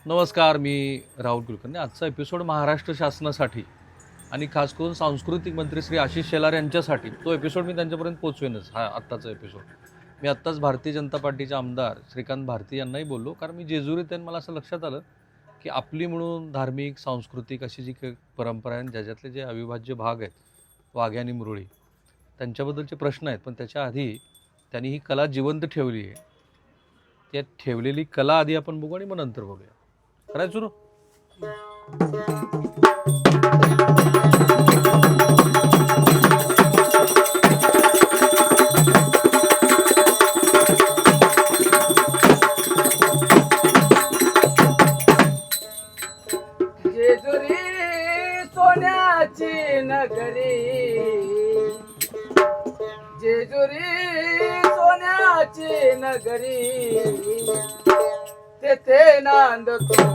नमस्कार, मी राहुल कुलकर्णी. आजचा एपिसोड महाराष्ट्र शासनासाठी आणि खास करून सांस्कृतिक मंत्री श्री आशिष शेलार यांच्यासाठी. तो एपिसोड मी त्यांच्यापर्यंत पोचवेनच. हा आत्ताचा एपिसोड मी आत्ताच भारतीय जनता पार्टीचे आमदार श्रीकांत भारती यांनाही बोललो, कारण मी जेजुरीत त्यांनी मला असं लक्षात आलं की आपली म्हणून धार्मिक सांस्कृतिक अशी जी काही परंपरा आहे, ज्याच्यातले जे अविभाज्य भाग आहेत, वाघ्या आणि मुरळी, त्यांच्याबद्दलचे प्रश्न आहेत. पण त्याच्या आधी त्यांनी ही कला जिवंत ठेवली आहे. त्या ठेवलेली कला आधी आपण बघू आणि मग नंतर बघूया. करायचं सुरू. जेजुरी सोन्याची नगरी, जेजुरी सोन्याची नगरी, तेथे नांदतो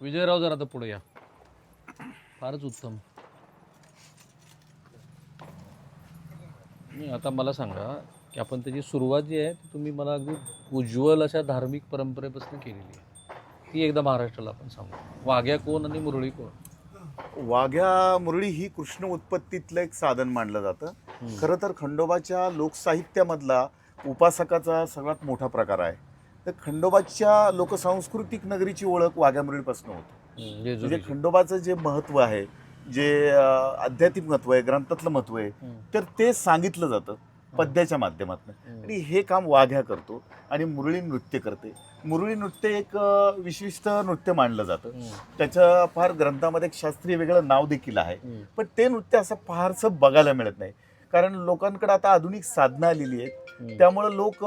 विजयराव जरा आता पुढे या. फारच उत्तम. नाही, आता मला सांगा की आपण त्याची सुरुवात जी आहे ती तुम्ही मला अगदी उज्ज्वल अशा धार्मिक परंपरेपासून केलेली आहे. ती एकदा महाराष्ट्राला आपण सांगू. वाघ्या कोण आणि मुरळी कोण? वाघ्या मुरळी ही कृष्ण उत्पत्तीतलं एक साधन मानलं जातं. खरं तर खंडोबाच्या लोकसाहित्यामधला उपासकाचा सगळ्यात मोठा प्रकार आहे. तर खंडोबाच्या लोकसांस्कृतिक नगरीची ओळख वाघ्या मुरळीपासून होते. म्हणजे जेजुरी. खंडोबाचं जे महत्त्व आहे, जे आध्यात्मिक महत्त्व आहे, ग्रंथातलं महत्त्व आहे, तर ते सांगितलं जातं पद्याच्या माध्यमातून. आणि हे काम वाघ्या करतो आणि मुरळी नृत्य करते. मुरळी नृत्य एक विशिष्ट नृत्य मानलं जातं. त्याचं फार ग्रंथामध्ये एक शास्त्रीय वेगळं नाव देखील आहे. पण ते नृत्य असं फारसं बघायला मिळत नाही, कारण लोकांकडे आता आधुनिक साधनं आलेली आहेत. त्यामुळे लोक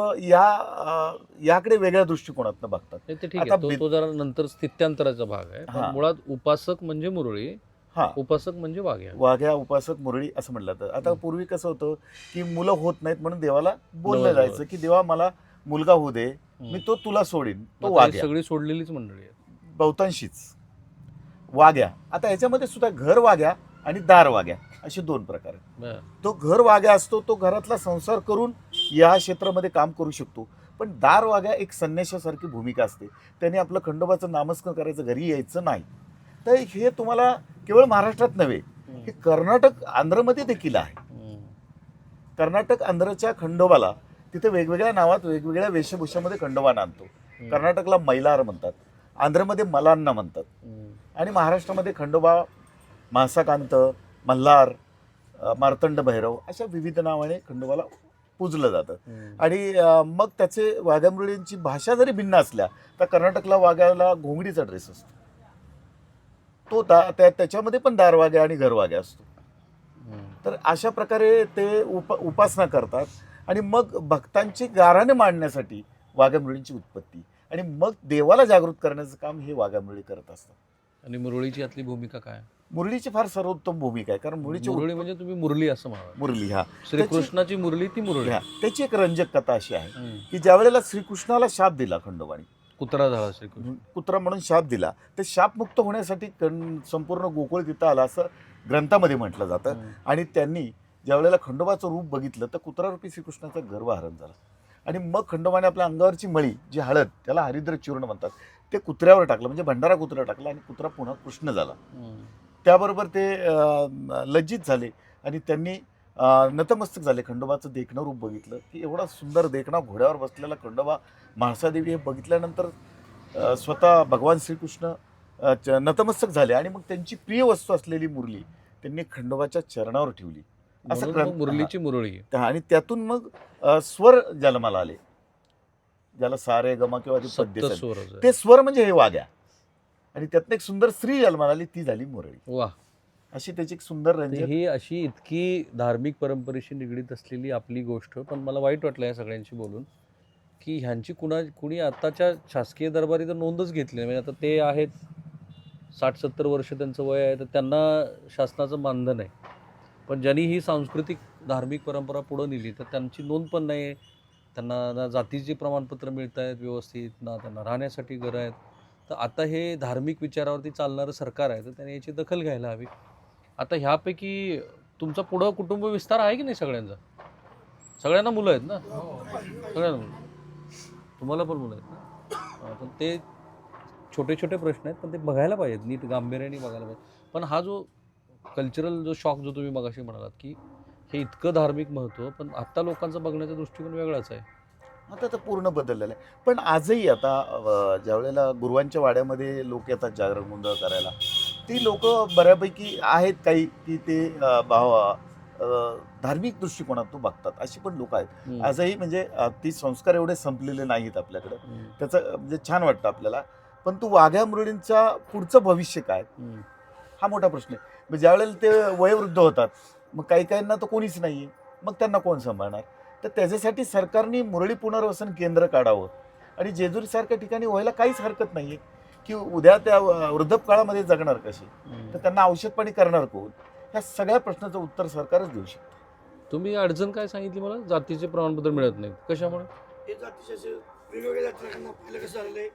याकडे वेगळ्या दृष्टिकोनातून बघतात. नाही, ते ठीक आता आहे. तो जरा नंतर स्थित्यांतराचा भाग आहे. पण हा. मुळात उपासक म्हणजे मुरळी, हा, उपासक म्हणजे वाघ्या. वाघ्या उपासक मुरळी असं म्हटलं जातं. आता पूर्वी कसं होतं की मुलं होत नाहीत म्हणून देवाला बोललं बरोबर. जायचं की देवा मला मुलगा होऊ दे, मी तो तुला सोडीन. तो आता ही वाघ्या सगळी सोडलेलीच मंडळी आहे. बहुतांशीच वाघ्या. आता ह्याच्यामध्ये सुद्धा घर वाघ्या आणि दार वाघ्या असे दोन प्रकार आहेत. बरं. तो घर वाघ्या असतो, तो घरातला संसार करून या क्षेत्रामध्ये काम करू शकतो. पण दार वाघ्या एक संन्याशासारखी भूमिका असते. त्याने आपलं खंडोबाचं नामस्मरण करायचं, घरी यायचं नाही. तर हे तुम्हाला केवळ महाराष्ट्रात नव्हे, हे कर्नाटक आंध्रमध्ये देखील आहे. कर्नाटक आंध्रच्या खंडोबाला तिथे वेगवेगळ्या नावात वेगवेगळ्या वेशभूषामध्ये खंडोबा नांदतो. कर्नाटकला मैलार म्हणतात, आंध्रमध्ये मलांना म्हणतात, आणि महाराष्ट्रामध्ये खंडोबा, मासाकांत, मल्हार, मार्तंड भैरव अशा विविध नावाने खंडोबाला पूजलं जातं. आणि मग त्याचे वाघ्या मुरळींची भाषा जरी भिन्न असल्या तर कर्नाटकला वाघ्याला घोंगडीचा ड्रेस असतो. तो त्याच्यामध्ये पण दारवाघ्या आणि घरवाघ्या असतो. तर अशा प्रकारे ते उपासना करतात. आणि मग भक्तांची गाराने मांडण्यासाठी वाघ्या मुरळींची उत्पत्ती आणि मग देवाला जागृत करण्याचं काम हे वाघ्या मुरळी करत असतात. आणि मुरळीची यातली भूमिका काय? मुरळीची फार सर्वोत्तम भूमिका आहे, कारण मुरळी म्हणजे तुम्ही मुरली असं म्हणा. मुरली, हा, श्रीकृष्णाची मुरली ती मुरळी. हा, त्याची एक रंजक कथा अशी आहे की ज्या वेळेला श्रीकृष्णाला शाप दिला खंडोबाने, कुत्रा झाला श्रीकृष्ण, कुत्रा म्हणून शाप दिला, तर शापमुक्त होण्यासाठी संपूर्ण गोकुळ तिथं आला असं ग्रंथामध्ये म्हटलं जातं. आणि त्यांनी ज्या वेळेला खंडोबाचं रूप बघितलं तर कुत्रारूपी श्रीकृष्णाचा गर्वहरण झाला. आणि मग खंडोबाने आपल्या अंगावरची मळी, जी हळद, त्याला हरिद्र चूर्ण म्हणतात, ते कुत्र्यावर टाकलं, म्हणजे भंडारा कुत्रा टाकला आणि कुत्रा पुन्हा कृष्ण झाला. त्याबरोबर ते लज्जित झाले आणि त्यांनी नतमस्तक झाले. खंडोबाचं देखणं रूप बघितलं की एवढा सुंदर देखणा घोड्यावर बसलेला खंडोबा, म्हाळसादेवी हे बघितल्यानंतर स्वतः भगवान श्रीकृष्ण नतमस्तक झाले. आणि मग त्यांची प्रिय वस्तू असलेली मुरली त्यांनी खंडोबाच्या चरणावर ठेवली. असं मुरलीची मुरळी. आणि त्यातून मग स्वर जन्माला आले, ज्याला सारे गमा किंवा पद्य, ते स्वर म्हणजे हे वाघ्या. आणि त्यातनं एक सुंदर स्त्री जन्माला आली, ती झाली मुरळी. वा. अशी त्याची एक सुंदर रंजक. ही अशी इतकी धार्मिक परंपरेशी निगडीत असलेली आपली गोष्ट, पण मला वाईट वाटलं या सगळ्यांशी बोलून की ह्यांची कुणी आताच्या शासकीय दरबारी तर नोंदच घेतली नाही. म्हणजे आता ते आहेत 60-70 वर्ष त्यांचं वय आहे, तर त्यांना शासनाचं मानधन आहे. पण ज्यांनी ही सांस्कृतिक धार्मिक परंपरा पुढं नेली तर त्यांची नोंद पण नाही आहे. त्यांना ना जातीची प्रमाणपत्र मिळत आहेत व्यवस्थित, ना त्यांना राहण्यासाठी घरं आहेत. तर आता हे धार्मिक विचारावरती चालणारं सरकार आहे, तर त्याने याची दखल घ्यायला हवी. आता ह्यापैकी तुमचा पुढं कुटुंब विस्तार आहे की नाही सगळ्यांचा? सगळ्यांना मुलं आहेत ना? सगळ्यांना मुलं. तुम्हाला पण मुलं आहेत ना? पण ते छोटे छोटे प्रश्न आहेत, पण ते बघायला पाहिजेत, नीट गांभीर्याने बघायला पाहिजे. पण हा जो कल्चरल जो शॉक जो तुम्ही मगाशी म्हणालात की हे इतकं धार्मिक महत्त्व, पण आत्ता लोकांचा बघण्याचा दृष्टिकोन वेगळाच आहे. आता तर पूर्ण बदललेलं आहे. पण आजही आता ज्या वेळेला गुरुवांच्या वाड्यामध्ये लोक येतात जागरण गोंधळ करायला, ती लोक बऱ्यापैकी आहेत काही की ते धार्मिक दृष्टिकोनातून बघतात, अशी पण लोक आहेत आजही. म्हणजे ती संस्कार एवढे संपलेले नाहीत आपल्याकडे. त्याचं म्हणजे छान वाटतं आपल्याला. पण तू वाघ्या मुरळींच्या पुढचं भविष्य काय, हा मोठा प्रश्न आहे. म्हणजे ज्यावेळेला ते वयोवृद्ध होतात, मग काही काहींना तर कोणीच नाही आहे, मग त्यांना कोण सांभाळणार? तर त्याच्यासाठी सरकारने मुरळी पुनर्वसन केंद्र काढावं. आणि जेजुरीसारख्या ठिकाणी व्हायला काहीच हरकत नाही आहे की उद्या त्या वृद्धपकाळामध्ये जगणार कसे, तर त्यांना औषध पाणी करणार कोण, ह्या सगळ्या प्रश्नाचं उत्तर सरकारच देऊ शकतं. तुम्ही अडचण काय सांगितली मला? जातीचे प्रमाणपत्र मिळत नाही, कशामुळे? हे जातीचे वेगवेगळ्या जातीला पहिलं कसं झालेलं आहे,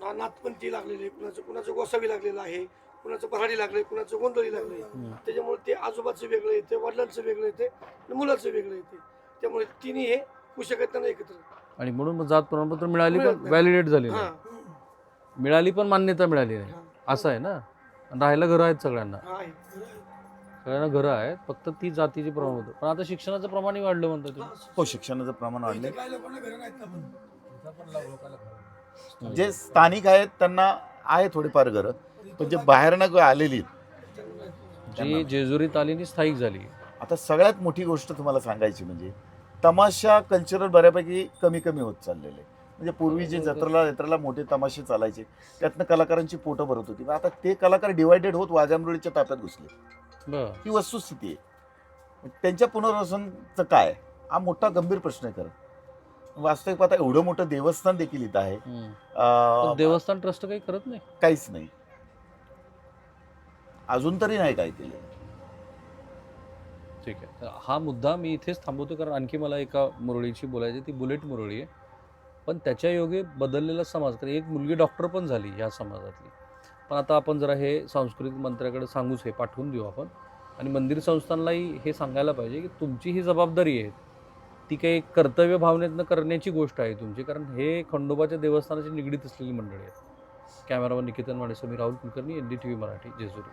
नाथपंथी लागलेले, कुणाचं गोसावी लागलेलं आहे, कुणाचं भराडी लागले, कुणाचं गोंधळी लागले. त्याच्यामुळे ते आजोबाचं वेगळं येते, वडिलांचं वेगळं येते आणि मुलाचं वेगळं येते. त्यामुळे तिन्ही हे होऊ शकत त्यांना एकत्र. आणि म्हणून मग जात प्रमाणपत्र मिळाली पण व्हॅलिडेट झाली नाही. मिळाली पण मान्यता मिळाली नाही असं आहे ना. आणि राहायला घरं आहेत सगळ्यांना, सगळ्यांना घरं आहेत, फक्त ती जातीची प्रमाणपत्र. पण आता शिक्षणाचं प्रमाणही वाढलं म्हणतात तुम्ही. हो, शिक्षणाचं प्रमाण वाढले. जे स्थानिक आहेत त्यांना आहे थोडीफार घरं, पण जे बाहेरनं आलेली आहेत, जी जेजुरीत आली आणि स्थायिक झाली. आता सगळ्यात मोठी गोष्ट तुम्हाला सांगायची म्हणजे तमाशा कल्चरल बऱ्यापैकी कमी कमी होत चाललेलं आहे. म्हणजे पूर्वी जे जत्रेला मोठे तमाशे चालायचे त्यातनं कलाकारांची पोटं भरत होती. आता ते कलाकार डिवायडेड होत वाजामरुळीच्या ताफ्यात घुसले. बरं. ही वस्तुस्थिती आहे. त्यांच्या पुनर्वसनाचं काय, हा मोठा गंभीर प्रश्न आहे. खरं वास्तविक पाहता एवढं मोठं देवस्थान देखील इथं आहे, पण देवस्थान ट्रस्ट काही करत नाही, काहीच नाही, अजून तरी नाही काय केलं. ठीक आहे. तर हा मुद्दा मी इथेच थांबवतो, कारण आणखी मला एका मुरळीची बोलायची, ती बुलेट मुरळी आहे. पण त्याच्या योगे बदललेला समाज, कारण एक मुलगी डॉक्टर पण झाली ह्या समाजातली. पण आता आपण जरा हे सांस्कृतिक मंत्र्याकडे सांगूच, हे पाठवून देऊ आपण. आणि मंदिर संस्थांनाही हे सांगायला पाहिजे की तुमची ही जबाबदारी आहे, ती काही कर्तव्य भावनेतनं करण्याची गोष्ट आहे तुमची, कारण हे खंडोबाच्या देवस्थानाची निगडीत असलेली मंडळी आहेत. कॅमेरामन निकेतन वाणेसह मी राहुल कुलकर्णी, NDTV मराठी, जेजुरी.